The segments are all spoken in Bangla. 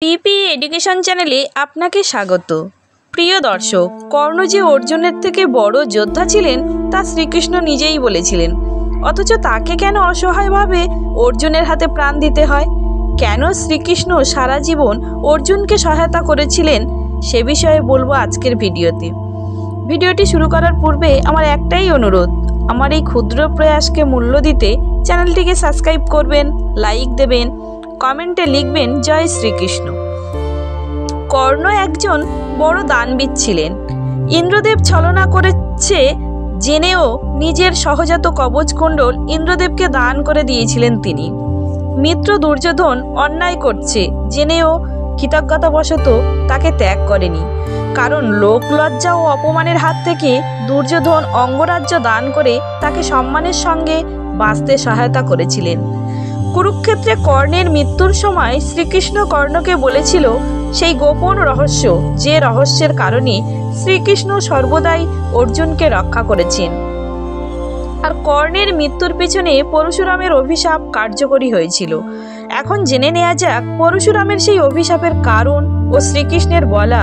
পিপি এডুকেশন চ্যানেলে আপনাকে স্বাগত। প্রিয় দর্শক, কর্ণ যে অর্জুনের থেকে বড় যোদ্ধা ছিলেন তা শ্রীকৃষ্ণ নিজেই বলেছিলেন, অথচ তাকে কেন অসহায়ভাবে অর্জুনের হাতে প্রাণ দিতে হয়? কেন শ্রীকৃষ্ণ সারা জীবন অর্জুনকে সহায়তা করেছিলেন সে বিষয়ে বলবো আজকের ভিডিওতে। ভিডিওটি শুরু করার পূর্বে আমার একটাই অনুরোধ, আমার এই ক্ষুদ্র প্রয়াসকে মূল্য দিতে চ্যানেলটিকে সাবস্ক্রাইব করবেন, লাইক দেবেন, কমেন্টে লিখবেন জয় শ্রীকৃষ্ণ। কর্ণ একজন বড় দানবীর ছিলেন। ইন্দ্রদেব ছলনা করেছে জেনেও নিজের সহজাত কবচকুণ্ডল ইন্দ্রদেবকে দান করে দিয়েছিলেন তিনি। মিত্র দুর্যোধন অন্যায় করছে জেনেও কৃতজ্ঞতাবশত তাকে ত্যাগ করেনি, কারণ লোকলজ্জা ও অপমানের হাত থেকে দুর্যোধন অঙ্গরাজ্য দান করে তাকে সম্মানের সঙ্গে বাঁচতে সহায়তা করেছিলেন। কুরুক্ষেত্রে কর্ণের মৃত্যুর সময় শ্রীকৃষ্ণ কর্ণকে বলেছিল সেই গোপন রহস্য, যে রহস্যের কারণে শ্রীকৃষ্ণ সর্বদাই অর্জুনকে রক্ষা করেছেন। আর কর্ণের মৃত্যুর পেছনে পরশুরামের অভিশাপ কার্যকরী হয়েছিল। এখন জেনে নেওয়া যাক পরশুরামের সেই অভিশাপের কারণ ও শ্রীকৃষ্ণের বলা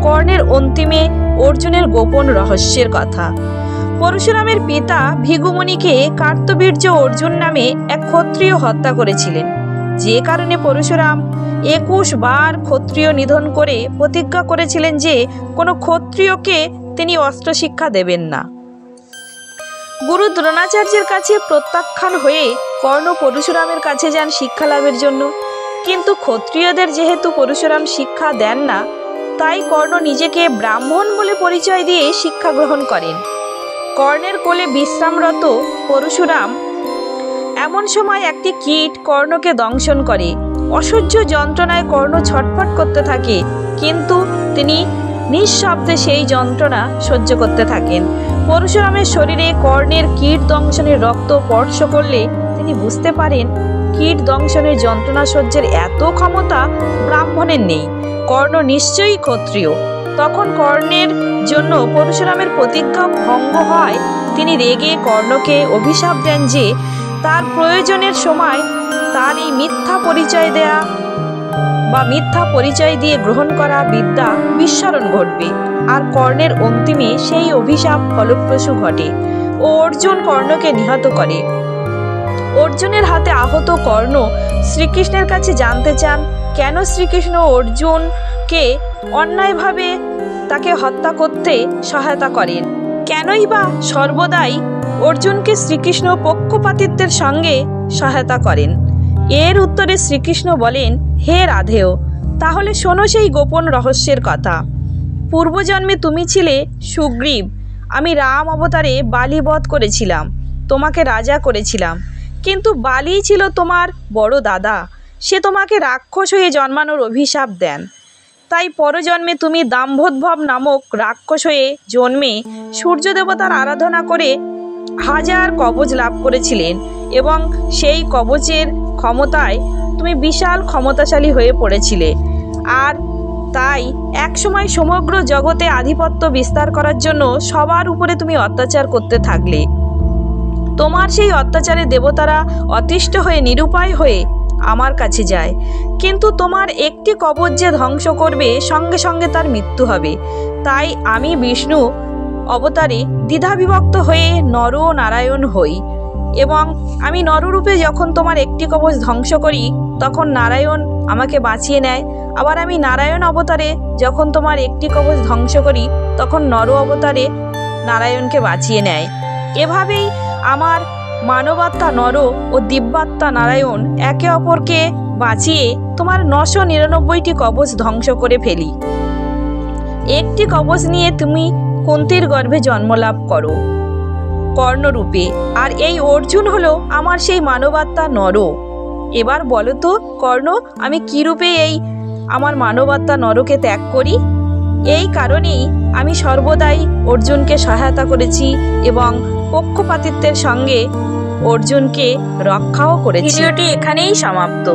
কর্ণের অন্তিমে অর্জুনের গোপন রহস্যের কথা। পরশুরামের পিতা ভৃগুমুনিকে কার্তবীর্য অর্জুন নামে এক ক্ষত্রিয় হত্যা করেছিলেন, যে কারণে পরশুরাম 21 বার ক্ষত্রিয় নিধন করে প্রতিজ্ঞা করেছিলেন যে কোনো ক্ষত্রিয়কে তিনি অস্ত্র শিক্ষা দেবেন না। গুরু দ্রোণাচার্যের কাছে প্রত্যাখ্যান হয়ে কর্ণ পরশুরামের কাছে যান শিক্ষা লাভের জন্য, কিন্তু ক্ষত্রিয়দের যেহেতু পরশুরাম শিক্ষা দেন না, তাই কর্ণ নিজেকে ব্রাহ্মণ বলে পরিচয় দিয়ে শিক্ষা গ্রহণ করেন। কর্ণের কোলে বিশ্রামরত পরশুরাম এমন সময় একটি কীট কর্ণকে দংশন করে। অসহ্য যন্ত্রণায় কর্ণ ছটফট করতে থাকে, কিন্তু তিনি নিঃশব্দে সেই যন্ত্রণা সহ্য করতে থাকেন। পরশুরামের শরীরে কর্ণের কীট দংশনের রক্ত স্পর্শ করলে তিনি বুঝতে পারেন কীট দংশনের যন্ত্রণা সহ্যের এত ক্ষমতা ব্রাহ্মণের নেই, কর্ণ নিশ্চয়ই ক্ষত্রিয়। তখন কর্ণের জন্য পরশুরামের প্রতিজ্ঞা ভঙ্গ হয়। তিনি রেগে কর্ণকে অভিশাপ দেন যে তার প্রয়োজনের সময় তার এই মিথ্যা পরিচয় দিয়ে গ্রহণ করা বিদ্যা বিস্মরণ ঘটবে, আর কর্ণের অন্তিমে সেই অভিশাপ ফলপ্রসূ ঘটে ও অর্জুন কর্ণকে নিহত করে। অর্জুনের হাতে আহত কর্ণ শ্রীকৃষ্ণের কাছে জানতে চান কেন শ্রীকৃষ্ণ অর্জুনকে অন্যায়ভাবে তাকে হত্যা করতে সহায়তা করেন, কেনই বা সর্বদাই অর্জুনকে শ্রীকৃষ্ণ পক্ষপাতিত্বের সঙ্গে সহায়তা করেন। এর উত্তরে শ্রীকৃষ্ণ বলেন, হে রাধেয়, তাহলে শোনো সেই গোপন রহস্যের কথা। পূর্বজন্মে তুমি ছিলে সুগ্রীব, আমি রাম অবতারে বালি বধ করেছিলাম, তোমাকে রাজা করেছিলাম, কিন্তু বালি ছিল তোমার বড় দাদা, সে তোমাকে রাক্ষস হয়ে জন্মানোর অভিশাপ দেন। তাই পরজন্মে তুমি দাম্ভোদ্ভব নামক রাক্ষস হয়ে জন্মে সূর্য দেবতার আরাধনা করে 1000 কবচ লাভ করেছিলেন, এবং সেই কবচের ক্ষমতায় তুমি বিশাল ক্ষমতাশালী হয়ে পড়েছিলে। আর তাই একসময় সমগ্র জগতে আধিপত্য বিস্তার করার জন্য সবার উপরে তুমি অত্যাচার করতে থাকলে। তোমার সেই অত্যাচারে দেবতারা অতিষ্ঠ হয়ে নিরুপায় হয়ে আমার কাছে যায়, কিন্তু তোমার একটি কবচ যে ধ্বংস করবে সঙ্গে সঙ্গে তার মৃত্যু হবে। তাই আমি বিষ্ণু অবতারে দ্বিধাবিভক্ত হয়ে নর ও নারায়ণ হই, এবং আমি নররূপে যখন তোমার একটি কবচ ধ্বংস করি তখন নারায়ণ আমাকে বাঁচিয়ে নেয়, আবার আমি নারায়ণ অবতারে যখন তোমার একটি কবচ ধ্বংস করি তখন নর অবতারে নারায়ণকে বাঁচিয়ে নেয়। এভাবেই আমার মানবাত্মা নর ও দিব্যাত্মা নারায়ণ একে অপরকে বাঁচিয়ে তোমার 999টি কবচ ধ্বংস করে ফেলি। একটি কবচ নিয়ে তুমি কুন্তির গর্ভে জন্মলাভ করো কর্ণরূপে, আর এই অর্জুন হলো আমার সেই মানবাত্মা নর। এবার বলো তো কর্ণ, আমি কি রূপে এই আমার মানবাত্মা নরকে ত্যাগ করি? এই কারণেই আমি সর্বদাই অর্জুনকে সহায়তা করেছি এবং পক্ষপাতিত্বের সঙ্গে অর্জুনকে রক্ষাও করেছি। ভিডিওটি এখানেই সমাপ্ত।